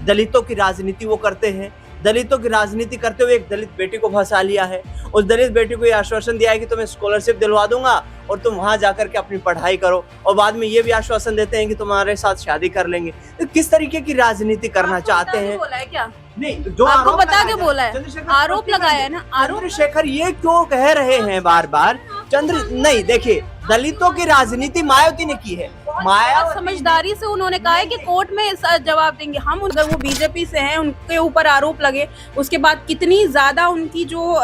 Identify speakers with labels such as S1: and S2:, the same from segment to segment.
S1: दलितों की राजनीति वो करते हैं। दलितों की राजनीति करते हुए एक दलित बेटी को फंसा लिया है। उस दलित बेटी को ये आश्वासन दिया है कि तुम्हें स्कॉलरशिप दिलवा दूंगा और तुम वहां जाकर के अपनी पढ़ाई करो, और बाद में ये भी आश्वासन देते हैं कि तुम्हारे साथ शादी कर लेंगे। तो किस तरीके की राजनीति करना चाहते हैं?
S2: बोला है क्या?
S1: नहीं, जो
S2: आपको बता के बोला है, आरोप लगाया है ना।
S1: चंद्रशेखर ये क्यों कह रहे हैं बार बार नहीं, देखिए दलितों की राजनीति मायावती ने की है।
S2: बहुत समझदारी से उन्होंने कहा है कि कोर्ट में जवाब देंगे हम। अगर वो बीजेपी से हैं, उनके ऊपर आरोप लगे, उसके बाद कितनी ज्यादा उनकी जो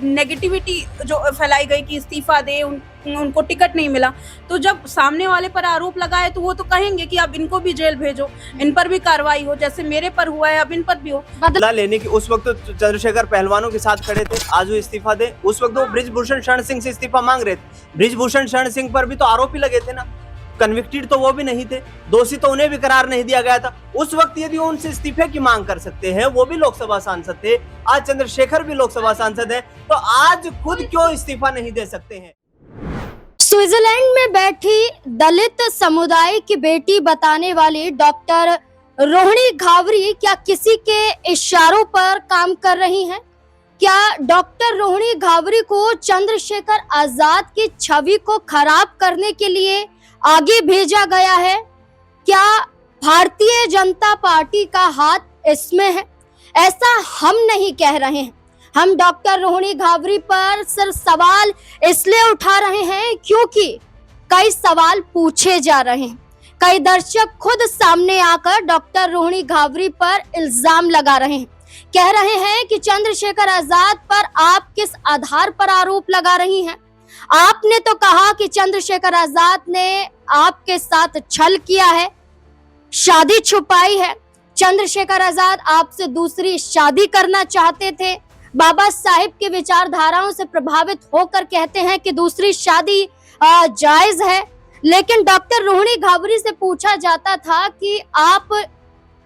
S2: नेगेटिविटी जो फैलाई गई कि इस्तीफा दे, उनको टिकट नहीं मिला, तो जब सामने वाले पर आरोप लगाए तो वो तो कहेंगे कि अब इनको भी जेल भेजो, इन पर भी कार्रवाई हो, जैसे मेरे पर हुआ है अब इन पर भी हो।
S1: बदला लेने की उस वक्त तो चंद्रशेखर पहलवानों के साथ खड़े थे, आज वो इस्तीफा दे। उस वक्त वो ब्रिजभूषण शरण सिंह से इस्तीफा मांग रहे थे। ब्रिजभूषण शरण सिंह पर भी तो आरोप ही लगे थे ना, कन्विक्टेड तो वो भी नहीं थे, दोषी तो उन्हें भी करार नहीं दिया गया था। उस वक्त यदि वो उनसे इस्तीफे की मांग कर सकते हैं, वो भी लोकसभा सांसद थे, आज चंद्रशेखर भी लोकसभा सांसद है, तो आज खुद क्यों इस्तीफा नहीं दे सकते हैं?
S3: स्विट्जरलैंड में बैठी दलित समुदाय की बेटी बताने वाली डॉक्टर रोहिणी घावरी क्या किसी के इशारों पर काम कर रही हैं? क्या डॉक्टर रोहिणी घावरी को चंद्रशेखर आजाद की छवि को खराब करने के लिए आगे भेजा गया है? क्या भारतीय जनता पार्टी का हाथ इसमें है? ऐसा हम नहीं कह रहे हैं। हम डॉक्टर रोहिणी घावरी पर सिर्फ सवाल इसलिए उठा रहे हैं क्योंकि कई सवाल पूछे जा रहे हैं। कई दर्शक खुद सामने आकर डॉक्टर रोहिणी घावरी पर इल्जाम लगा रहे हैं, कह रहे हैं कि चंद्रशेखर आजाद पर आप किस आधार पर आरोप लगा रही हैं? आपने तो कहा कि चंद्रशेखर आजाद ने आपके साथ छल किया है, शादी छुपाई है। चंद्रशेखर आजाद आपसे दूसरी शादी करना चाहते थे। बाबा साहिब की विचारधाराओं से प्रभावित होकर कहते हैं कि दूसरी शादी जायज है। लेकिन डॉक्टर रोहिणी घावरी से पूछा जाता था कि आप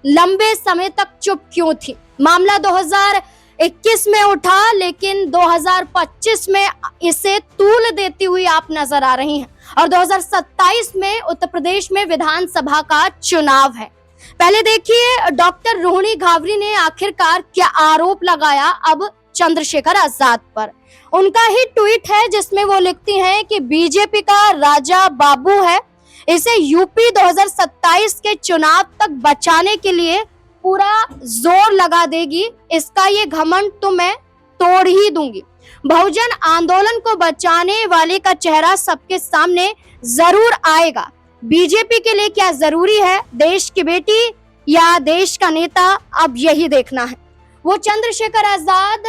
S3: लंबे समय तक चुप क्यों थी? मामला 2021 में उठा, लेकिन 2025 में इसे तूल देती हुई आप नजर आ रही हैं, और 2027 में उत्तर प्रदेश में विधानसभा का चुनाव है। पहले देखिए डॉक्टर रोहिणी घावरी ने आखिरकार क्या आरोप लगाया अब चंद्रशेखर आजाद पर। उनका ही ट्वीट है जिसमें वो लिखती हैं कि बीजेपी का राजा बाबू है, इसे यूपी 2027 के चुनाव तक बचाने के लिए पूरा जोर लगा देगी, इसका ये घमंड तो मैं तोड़ ही दूंगी। बहुजन आंदोलन को बचाने वाले का चेहरा सबके सामने जरूर आएगा। बीजेपी के लिए क्या जरूरी है, देश की बेटी या देश का नेता, अब यही देखना है। वो चंद्रशेखर आजाद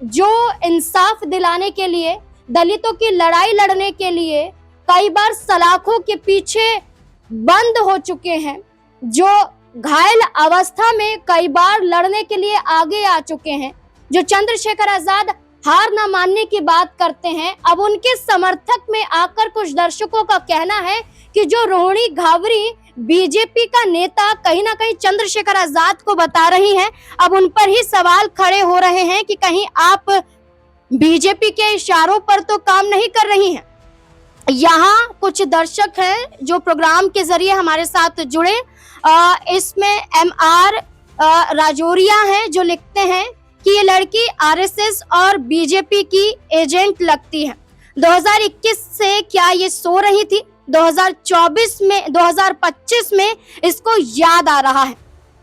S3: जो इंसाफ दिलाने के लिए, दलितों की लड़ाई लड़ने के लिए कई बार सलाखों के पीछे बंद हो चुके हैं, जो घायल अवस्था में कई बार लड़ने के लिए आगे आ चुके हैं, जो चंद्रशेखर आजाद हार ना मानने की बात करते हैं, अब उनके समर्थक में आकर कुछ दर्शकों का कहना है कि जो रोहिणी घावरी बीजेपी का नेता कहीं ना कहीं चंद्रशेखर आजाद को बता रही हैं, अब उन पर ही सवाल खड़े हो रहे हैं कि कहीं आप बीजेपी के इशारों पर तो काम नहीं कर रही हैं। यहाँ कुछ दर्शक हैं जो प्रोग्राम के जरिए हमारे साथ जुड़े। इसमें MR राजौरिया हैं जो लिखते हैं कि ये लड़की RSS और बीजेपी की एजेंट लगती है। 2021 से क्या ये सो रही थी? 2025 में इसको याद आ रहा है।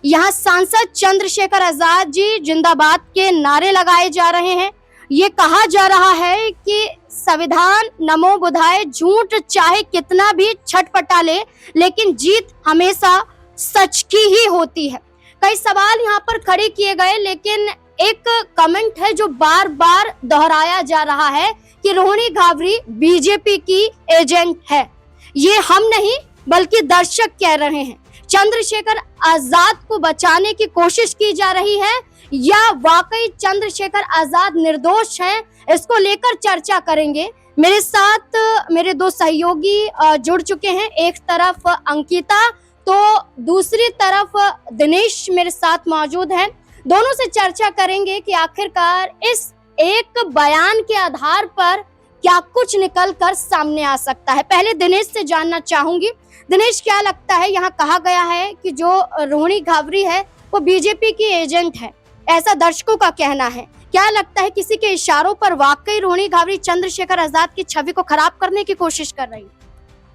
S3: यहाँ सांसद चंद्रशेखर आजाद जी जिंदाबाद के नारे लगाए जा रहे हैं। ये कहा जा रहा है कि संविधान नमो बुधाए, झूठ चाहे कितना भी छटपटा ले, लेकिन जीत हमेशा सच की ही होती है। कई सवाल यहाँ पर खड़े किए गए, लेकिन एक कमेंट है जो बार बार दोहराया जा रहा है कि रोहिणी घावरी बीजेपी की एजेंट है। ये हम नहीं बल्कि दर्शक कह रहे हैं। चंद्रशेखर आजाद को बचाने की कोशिश की जा रही है या वाकई चंद्रशेखर आजाद निर्दोष हैं, इसको लेकर चर्चा करेंगे। मेरे साथ मेरे दो सहयोगी जुड़ चुके हैं, एक तरफ अंकिता तो दूसरी तरफ दिनेश मेरे साथ मौजूद हैं। दोनों से चर्चा करेंगे कि आखिरकार इस एक बयान के आधार पर क्या कुछ निकल कर सामने आ सकता है। पहले दिनेश से जानना चाहूंगी, दिनेश क्या लगता है, यहाँ कहा गया है कि जो रोहिणी घावरी है वो बीजेपी की एजेंट है, ऐसा दर्शकों का कहना है। क्या लगता है किसी के इशारों पर वाकई रोहिणी घावरी चंद्रशेखर आजाद की छवि को खराब करने की कोशिश कर रही है?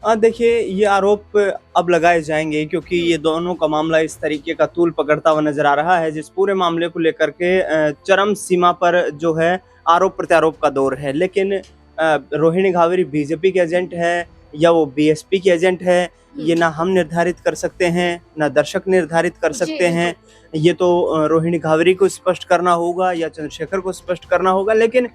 S1: देखिए, ये आरोप अब लगाए जाएंगे क्योंकि ये दोनों का मामला इस तरीके का तूल पकड़ता हुआ नजर आ रहा है, जिस पूरे मामले को लेकर के चरम सीमा पर जो है आरोप प्रत्यारोप का दौर है। लेकिन रोहिणी घावरी बीजेपी के एजेंट है या वो बीएसपी के एजेंट है, ये ना हम निर्धारित कर सकते हैं ना दर्शक निर्धारित कर सकते हैं। ये तो रोहिणी घावरी को स्पष्ट करना होगा या चंद्रशेखर को स्पष्ट करना होगा। लेकिन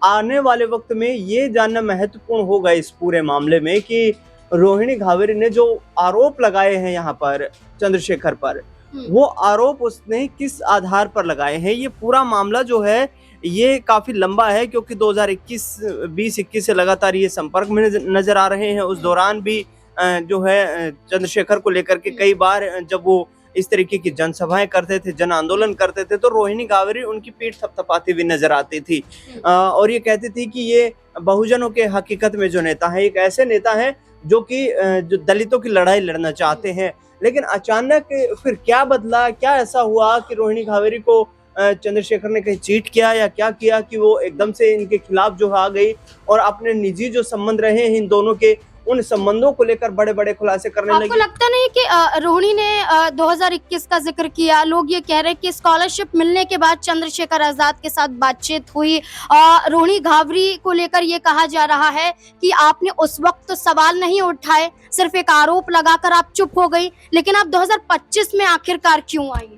S1: आने वाले वक्त में ये जानना महत्वपूर्ण होगा इस पूरे मामले में कि रोहिणी घावरी ने जो आरोप लगाए हैं यहाँ पर चंद्रशेखर पर, वो आरोप उसने किस आधार पर लगाए हैं। ये पूरा मामला जो है ये काफी लंबा है क्योंकि 2021 से लगातार ये संपर्क में नजर आ रहे हैं। उस दौरान भी जो है चंद्रशेखर को लेकर के कई बार जब वो इस तरीके की जनसभाएं करते थे, जन आंदोलन करते थे, तो रोहिणी घावरी उनकी पीठ थपथपाती हुई नजर आती थी और ये कहती थी कि ये बहुजनों के हकीकत में जो नेता है, एक ऐसे नेता है जो कि जो दलितों की लड़ाई लड़ना चाहते हैं। लेकिन अचानक फिर क्या बदला, क्या ऐसा हुआ कि रोहिणी घावरी को चंद्रशेखर ने कहीं चीट किया या क्या किया कि वो एकदम से इनके खिलाफ जो आ गई और अपने निजी जो संबंध रहे हैं इन दोनों के, उन संबंधों को लेकर बड़े बड़े खुलासे करने लगी।
S3: आपको लगता नहीं कि रोहिणी ने 2021 का जिक्र किया? लोग ये कह रहे हैं कि स्कॉलरशिप मिलने के बाद चंद्रशेखर आजाद के साथ बातचीत हुई। रोहिणी घावरी को लेकर ये कहा जा रहा है कि आपने उस वक्त तो सवाल नहीं उठाए, सिर्फ एक आरोप लगाकर आप चुप हो गई, लेकिन आप 2025 में आखिरकार क्यों आई?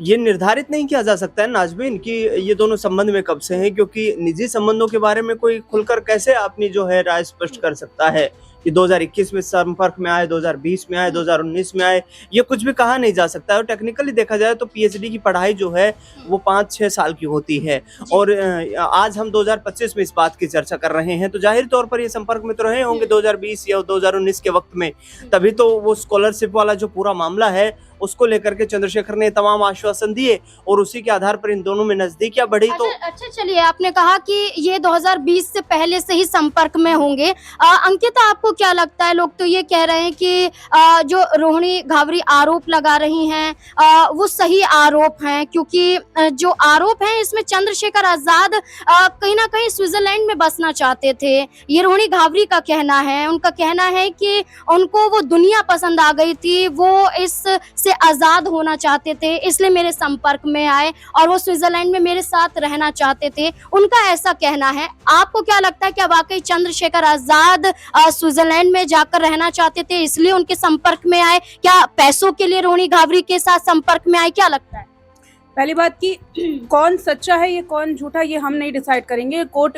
S1: ये निर्धारित नहीं किया जा सकता है नाज़मीन कि ये दोनों संबंध में कब से हैं, क्योंकि निजी संबंधों के बारे में कोई खुलकर कैसे अपनी जो है राय स्पष्ट कर सकता है कि 2021 में संपर्क में आए, 2020 में आए, 2019 में आए, ये कुछ भी कहा नहीं जा सकता है। और टेक्निकली देखा जाए तो पीएचडी की पढ़ाई जो है वो 5-6 साल की होती है और आज हम 2025 में इस बात की चर्चा कर रहे हैं, तो जाहिर तौर पर ये संपर्क में तो रहे होंगे 2020 या 2019 के वक्त में। तभी तो वो स्कॉलरशिप वाला जो पूरा मामला है उसको लेकर के चंद्रशेखर ने तमाम आश्वासन दिए और उसी के आधार पर इन दोनों में नजदीकियां बढ़ी। तो
S3: अच्छा चलिए, आपने कहा कि ये 2020 से पहले से ही संपर्क में होंगे। अंकिता, आपको क्या लगता है? लोग तो ये कह रहे हैं कि जो रोहिणी घावरी आरोप लगा रही हैं वो सही आरोप हैं, क्योंकि जो आरोप हैं इसमें चंद्रशेखर आजाद कहीं ना कहीं स्विट्जरलैंड में बसना चाहते थे। ये रोहिणी घावरी का कहना है। उनका कहना है कि उनको वो दुनिया पसंद आ गई थी, वो इस से आजाद होना चाहते थे, इसलिए मेरे संपर्क में आए और वो स्विट्जरलैंड में मेरे साथ रहना चाहते थे। उनका ऐसा कहना है। आपको क्या लगता है, क्या वाकई चंद्रशेखर आजाद स्विट्जरलैंड में जाकर रहना चाहते थे इसलिए उनके संपर्क में आए? क्या पैसों के लिए रोहिणी घावरी के साथ संपर्क में आए? क्या लगता है?
S2: पहली बात कि कौन सच्चा है, ये कौन झूठा, ये हम नहीं डिसाइड करेंगे, कोर्ट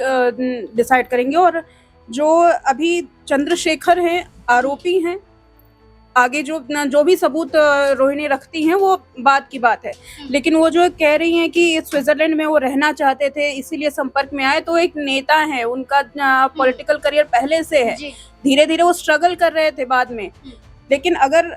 S2: डिसाइड करेंगे। और जो अभी चंद्रशेखर हैं, आरोपी हैं, आगे जो भी सबूत रोहिणी रखती हैं वो बात की बात है। लेकिन वो जो कह रही हैं कि स्विट्जरलैंड में वो रहना चाहते थे इसीलिए संपर्क में आए, तो एक नेता है, उनका पॉलिटिकल करियर पहले से है, धीरे धीरे वो स्ट्रगल कर रहे थे बाद में। लेकिन अगर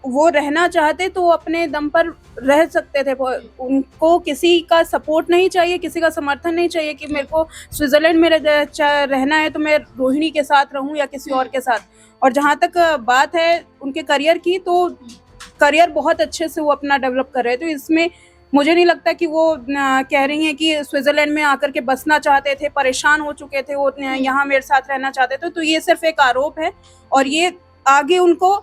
S2: वो रहना चाहते तो वो अपने दम पर रह सकते थे। उनको किसी का सपोर्ट नहीं चाहिए, किसी का समर्थन नहीं चाहिए कि मेरे को स्विट्जरलैंड में रहना है तो मैं रोहिणी के साथ रहूं या किसी और के साथ। और जहाँ तक बात है उनके करियर की, तो करियर बहुत अच्छे से वो अपना डेवलप कर रहे हैं। तो इसमें मुझे नहीं लगता कि वो कह रही हैं कि स्विट्जरलैंड में आकर के बसना चाहते थे, परेशान हो चुके थे, वो यहाँ मेरे साथ रहना चाहते थे। तो ये सिर्फ एक आरोप है और ये आगे उनको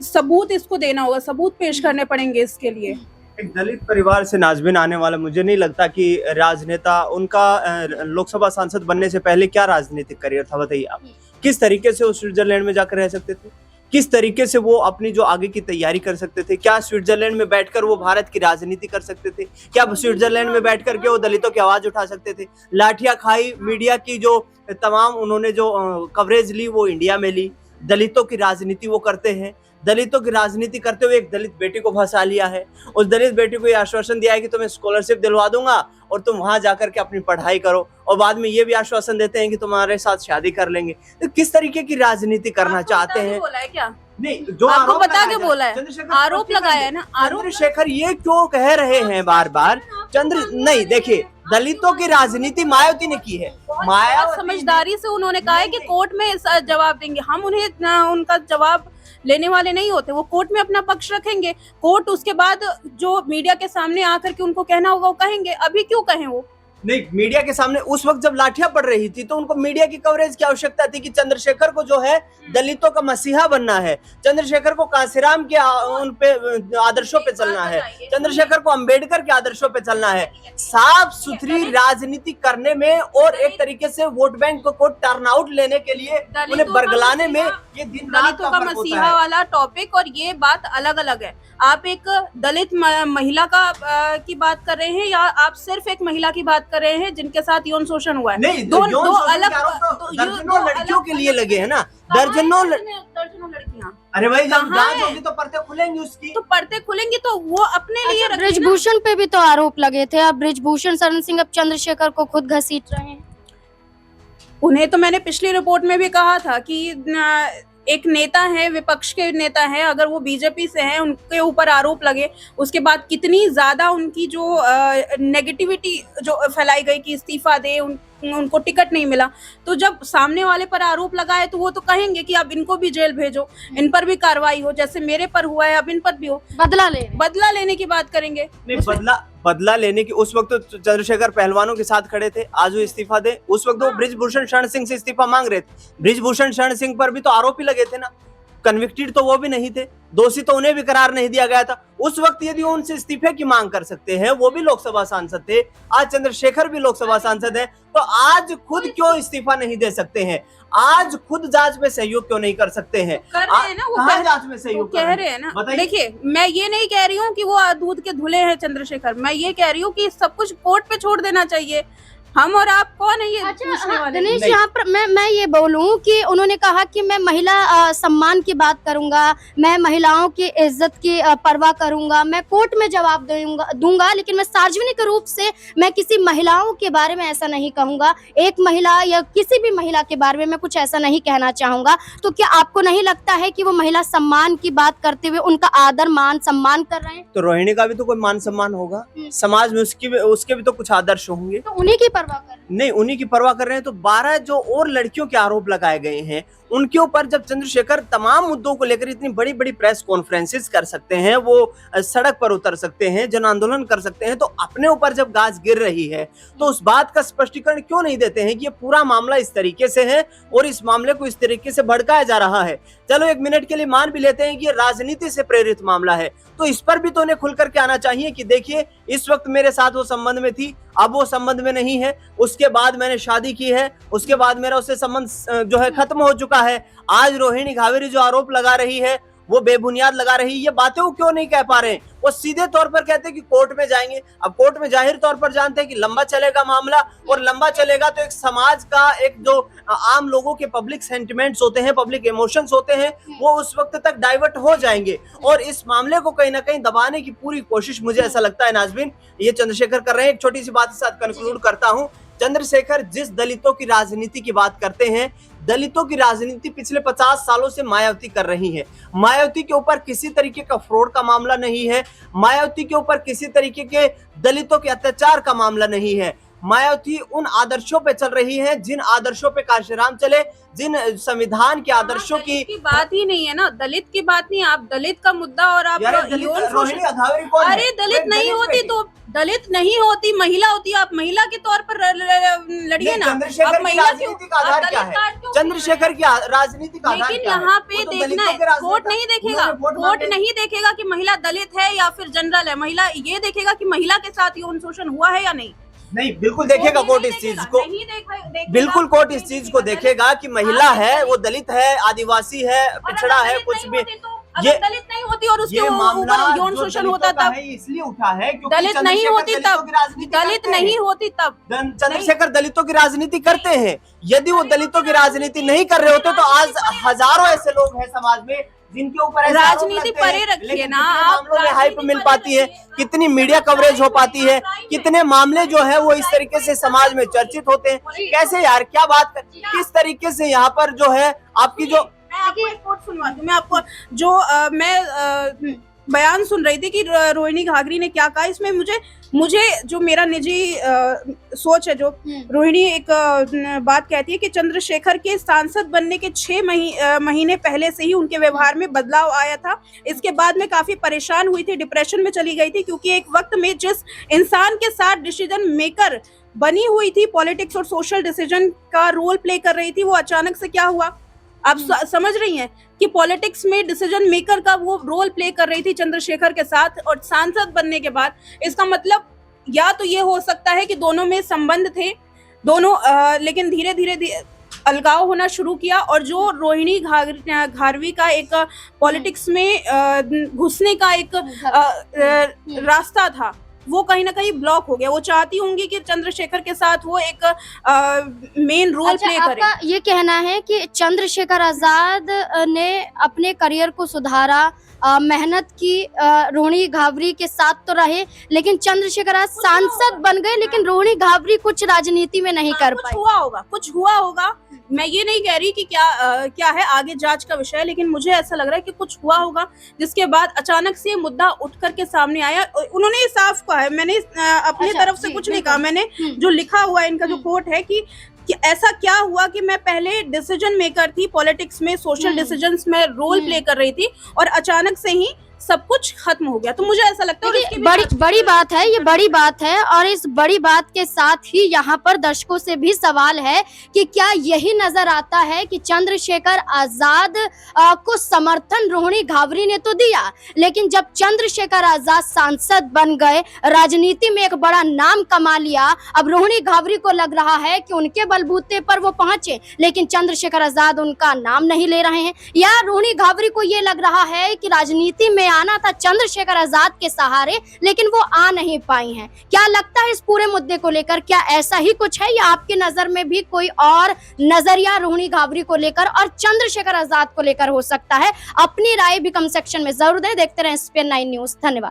S2: सबूत इसको देना होगा, सबूत पेश करने पड़ेंगे इसके लिए।
S1: एक दलित परिवार से नाज़मीन आने वाला, मुझे नहीं लगता कि राजनेता, उनका लोकसभा सांसद बनने से पहले क्या राजनीतिक करियर था, बताइए आप। किस तरीके से वो स्विट्जरलैंड में जाकर रह सकते थे, किस तरीके से वो अपनी जो आगे की तैयारी कर सकते थे? क्या स्विट्जरलैंड में बैठकर वो भारत की राजनीति कर सकते थे? क्या स्विट्जरलैंड में बैठकर के वो दलितों की आवाज उठा सकते थे? लाठियां खाई, मीडिया की जो तमाम उन्होंने जो कवरेज ली वो इंडिया में ली। दलितों की राजनीति वो करते हैं, दलितों की राजनीति करते हुए एक दलित बेटी को फंसा लिया है। उस दलित बेटी को ये आश्वासन दिया है कि तुम्हें स्कॉलरशिप दिलवा दूंगा और तुम वहां जाकर के अपनी पढ़ाई करो, और बाद में ये भी आश्वासन देते हैं कि तुम्हारे साथ शादी कर लेंगे। तो किस तरीके की राजनीति करना चाहते हैं?
S2: बोला है क्या?
S1: नहीं, जो
S2: आपको बता के बोला है, आरोप लगाया है ना।
S1: चंद्रशेखर ये क्यों कह रहे हैं बार बार नहीं, देखिए दलितों की राजनीति मायावती ने की है।
S2: मायावती समझदारी से उन्होंने कहा है कि कोर्ट में जवाब देंगे हम, उन्हें उनका जवाब लेने वाले नहीं होते, वो कोर्ट में अपना पक्ष रखेंगे, कोर्ट उसके बाद जो मीडिया के सामने आकर के उनको कहना होगा वो कहेंगे। अभी क्यों कहें वो?
S1: नहीं, मीडिया के सामने उस वक्त जब लाठियां पड़ रही थी तो उनको मीडिया की कवरेज की आवश्यकता थी कि चंद्रशेखर को जो है दलितों का मसीहा बनना है, चंद्रशेखर को कांसीराम के उन पे आदर्शों पे चलना है, चंद्रशेखर को अंबेडकर के आदर्शों पे चलना है। साफ सुथरी राजनीति करने में और एक तरीके से वोट बैंक को टर्न आउट लेने के लिए उन्हें बरगलाने में ये दिन रात
S2: दलितों का मसीहा वाला टॉपिक और ये बात अलग अलग है। आप एक दलित महिला का की बात कर रहे हैं या आप सिर्फ एक महिला की बात कर रहे हैं जिनके साथ यौन शोषण हुआ है?
S1: नहीं, दो अलग दर्जनों लड़कियों के लिए लगे हैं ना, दर्जनों
S2: लड़कियां।
S1: अरे भाई जब जांच होगी तो पर्दे खुलेंगी उसकी,
S2: तो पर्दे खुलेंगी तो वो अपने लिए रखें ना।
S3: ब्रिजभूषण पे भी तो आरोप लगे थे, अब ब्रिजभूषण शरण सिंह अब चंद्रशेखर को खुद घसीट रहे हैं।
S2: उन्हें तो मैंने पिछली रिपोर्ट में भी कहा था कि एक नेता है, विपक्ष के नेता है, अगर वो बीजेपी से हैं, उनके ऊपर आरोप लगे, उसके बाद कितनी ज्यादा उनकी जो नेगेटिविटी जो फैलाई गई कि इस्तीफा दे, उनको टिकट नहीं मिला, तो जब सामने वाले पर आरोप लगाए तो वो तो कहेंगे कि अब इनको भी जेल भेजो, इन पर भी कार्रवाई हो, जैसे मेरे पर हुआ है अब इन पर भी हो, बदला लेने की बात करेंगे।
S1: नहीं, बदला लेने की उस वक्त तो चंद्रशेखर पहलवानों के साथ खड़े थे, आज वो इस्तीफा दे, उस वक्त वो ब्रिजभूषण शरण सिंह से इस्तीफा मांग रहे थे। ब्रिजभूषण शरण सिंह पर भी तो आरोप ही लगे थे ना, कन्विक्टेड तो वो भी नहीं थे, दोषी तो उन्हें भी करार नहीं दिया गया था। उस वक्त यदि वो उनसे इस्तीफे की मांग कर सकते हैं, वो भी लोकसभा सांसद थे, आज चंद्रशेखर भी लोकसभा सांसद है, तो आज खुद क्यों इस्तीफा नहीं दे सकते हैं? आज खुद जांच में सहयोग क्यों नहीं कर सकते हैं?
S2: कर रहे हैं ना, वो
S1: जांच में सहयोग
S2: कह रहे हैं ना। देखिए, मैं ये नहीं कह रही हूँ कि वो दूध के धुले हैं चंद्रशेखर, मैं ये कह रही हूँ कि सब कुछ कोर्ट पे छोड़ देना चाहिए। हम और आप कौन है ये पूछने वाले?
S3: दिनेश, यहाँ पर मैं ये बोलूं कि उन्होंने कहा कि मैं महिला सम्मान की बात करूंगा, मैं महिलाओं की इज्जत की परवाह करूंगा, मैं कोर्ट में जवाब दूंगा, लेकिन मैं सार्वजनिक रूप से मैं किसी महिलाओं के बारे में ऐसा नहीं कहूंगा, एक महिला या किसी भी महिला के बारे में मैं कुछ ऐसा नहीं कहना चाहूंगा। तो क्या आपको नहीं लगता है कि वो महिला सम्मान की बात करते हुए उनका आदर मान सम्मान कर रहे हैं?
S1: तो रोहिणी का भी तो कोई मान सम्मान होगा समाज में, उसके भी तो कुछ आदर्श होंगे,
S3: तो उन्हीं की
S1: नहीं उन्हीं की परवाह कर रहे हैं। तो 12 जो और लड़कियों के आरोप लगाए गए हैं उनके ऊपर जब चंद्रशेखर तमाम मुद्दों को लेकर इतनी बड़ी बड़ी प्रेस कॉन्फ्रेंसेस कर सकते हैं, वो सड़क पर उतर सकते हैं, जन आंदोलन कर सकते हैं, तो अपने ऊपर जब गाज गिर रही है तो उस बात का स्पष्टीकरण क्यों नहीं देते हैं कि ये पूरा मामला इस तरीके से है और इस मामले को इस तरीके से भड़काया जा रहा है। चलो एक मिनट के लिए मान भी लेते हैं कि ये राजनीति से प्रेरित मामला है, तो इस पर भी तो उन्हें खुल करके आना चाहिए कि देखिए इस वक्त मेरे साथ वो संबंध में थी, अब वो संबंध में नहीं है, उसके बाद मैंने शादी की है, उसके बाद मेरा उससे संबंध जो है खत्म हो चुका है। आज रोहिणी घावेरी जो आरोप लगा रही है वो बेबुनियाद लगा रही है, ये बातें वो क्यों नहीं कह पा रहे हैं? वो सीधे तौर पर कहते हैं कि कोर्ट में जाएंगे। अब कोर्ट में जाहिर तौर पर जानते हैं कि लंबा चलेगा मामला, और लंबा चलेगा तो एक समाज का एक जो आम लोगों के पब्लिक सेंटिमेंट्स होते हैं, पब्लिक इमोशंस होते हैं, वो उस वक्त तक डाइवर्ट हो जाएंगे और इस मामले को कहीं ना कहीं दबाने की पूरी कोशिश मुझे ऐसा लगता है नाज़बीन ये चंद्रशेखर कर रहे हैं। एक छोटी सी बात के साथ कंक्लूड करता हूं। चंद्रशेखर जिस दलितों की राजनीति की बात करते हैं, दलितों की राजनीति पिछले 50 सालों से मायावती कर रही है। मायावती के ऊपर किसी तरीके का फ्रॉड का मामला नहीं है, मायावती के ऊपर किसी तरीके के दलितों के अत्याचार का मामला नहीं है। मायावती उन आदर्शों पे चल रही है जिन आदर्शों पे कांशीराम चले, जिन संविधान के आदर्शों की
S2: बात ही नहीं है ना, दलित की बात नहीं। आप दलित का मुद्दा और आप अरे दलित नहीं होती तो दलित नहीं होती, महिला होती, आप महिला के तौर पर लड़िए ना।
S1: चंद्रशेखर की राजनीति का आधार क्या है? चंद्रशेखर की राजनीति का आधार
S2: लेकिन यहाँ पे देखना है, कोर्ट नहीं देखेगा, कोर्ट नहीं देखेगा कि महिला दलित है या फिर जनरल है, महिला ये देखेगा कि महिला के साथ यौन शोषण हुआ है या नहीं।
S1: नहीं, बिल्कुल देखेगा कोर्ट इस चीज को, बिल्कुल कोर्ट इस चीज को देखेगा कि महिला है, वो दलित है, आदिवासी है, पिछड़ा है, कुछ भी।
S2: ये दलित नहीं होती और उसके ऊपर यौन शोषण होता तब
S1: इसलिए उठा है क्योंकि
S2: दलित नहीं होती तब, दलित नहीं होती तब।
S1: चंद्रशेखर दलितों की राजनीति करते हैं। यदि वो दलितों की राजनीति नहीं कर रहे होते तो आज हजारों ऐसे लोग हैं समाज में जिनके ऊपर
S2: राजनीति परे रखिए ना,
S1: मामलों में हाइप मिल पाती है, कितनी मीडिया कवरेज हो पाती है, कितने मामले जो है वो इस तरीके से समाज में चर्चित होते हैं। कैसे यार, क्या बात कर, किस तरीके से यहाँ पर जो है आपकी जो
S2: मैं आपको एक कोट सुनवाती हूँ। मैं आपको जो मैं बयान सुन रही थी कि रोहिणी घाघरी ने क्या कहा। इसमें मुझे जो मेरा निजी सोच है, जो रोहिणी एक बात कहती है कि चंद्रशेखर के सांसद बनने के 6 महीने पहले से ही उनके व्यवहार में बदलाव आया था। इसके बाद में काफी परेशान हुई थी, डिप्रेशन में चली गई थी, क्योंकि एक वक्त में जिस इंसान के साथ डिसीजन मेकर बनी हुई थी, पॉलिटिक्स और सोशल डिसीजन का रोल प्ले कर रही थी, वो अचानक से क्या हुआ। आप समझ रही हैं कि पॉलिटिक्स में डिसीजन मेकर का वो रोल प्ले कर रही थी चंद्रशेखर के साथ, और सांसद बनने के बाद इसका मतलब या तो ये हो सकता है कि दोनों में संबंध थे, दोनों लेकिन धीरे धीरे अलगाव होना शुरू किया, और जो रोहिणी घाघरी का एक पॉलिटिक्स में घुसने का एक रास्ता था, वो कहीं ना कहीं ब्लॉक हो गया। वो चाहती होंगी कि चंद्रशेखर के साथ वो एक मेन रोल प्ले करे।
S3: आपका ये कहना है कि चंद्रशेखर आजाद ने अपने करियर को सुधारा, मेहनत की, रोहिणी घाघरी के साथ तो रहे, लेकिन चंद्रशेखर आज सांसद बन गए, लेकिन रोहिणी घाघरी कुछ राजनीति में नहीं कर पाई।
S2: कुछ हुआ होगा। मैं ये नहीं कह रही कि क्या है, आगे जांच का विषय है, लेकिन मुझे ऐसा लग रहा है कि कुछ हुआ होगा, जिसके बाद अचानक से मुद्दा उठ करके सामने आया। उन्होंने साफ कहा है, मैंने अपनी तरफ से कुछ नहीं कहा, मैंने जो लिखा हुआ है इनका जो कोट है कि ऐसा क्या हुआ कि मैं पहले डिसीजन मेकर थी, पॉलिटिक्स में सोशल डिसीजंस में रोल प्ले कर रही थी, और अचानक से ही सब कुछ खत्म हो गया। तो मुझे ऐसा लगता है कि
S3: बड़ी बात है, ये बड़ी बात है, और इस बड़ी बात के साथ ही यहाँ पर दर्शकों से भी सवाल है कि क्या यही नजर आता है कि चंद्रशेखर आजाद को समर्थन रोहिणी घाघरी ने तो दिया, लेकिन जब चंद्रशेखर आजाद सांसद बन गए, राजनीति में एक बड़ा नाम कमा लिया, अब रोहिणी घाघरी को लग रहा है कि उनके बलबूते पर वो पहुंचे, लेकिन चंद्रशेखर आजाद उनका नाम नहीं ले रहे हैं, या रोहिणी घाघरी को ये लग रहा है कि राजनीति में आना था चंद्रशेखर आजाद के सहारे, लेकिन वो आ नहीं पाई हैं। क्या लगता है इस पूरे मुद्दे को लेकर, क्या ऐसा ही कुछ है, या आपकी नजर में भी कोई और नजरिया रोहिणी घाघरी को लेकर और चंद्रशेखर आजाद को लेकर हो सकता है? अपनी राय भी कमेंट सेक्शन में जरूर दें। देखते रहें SPN9 न्यूज। धन्यवाद।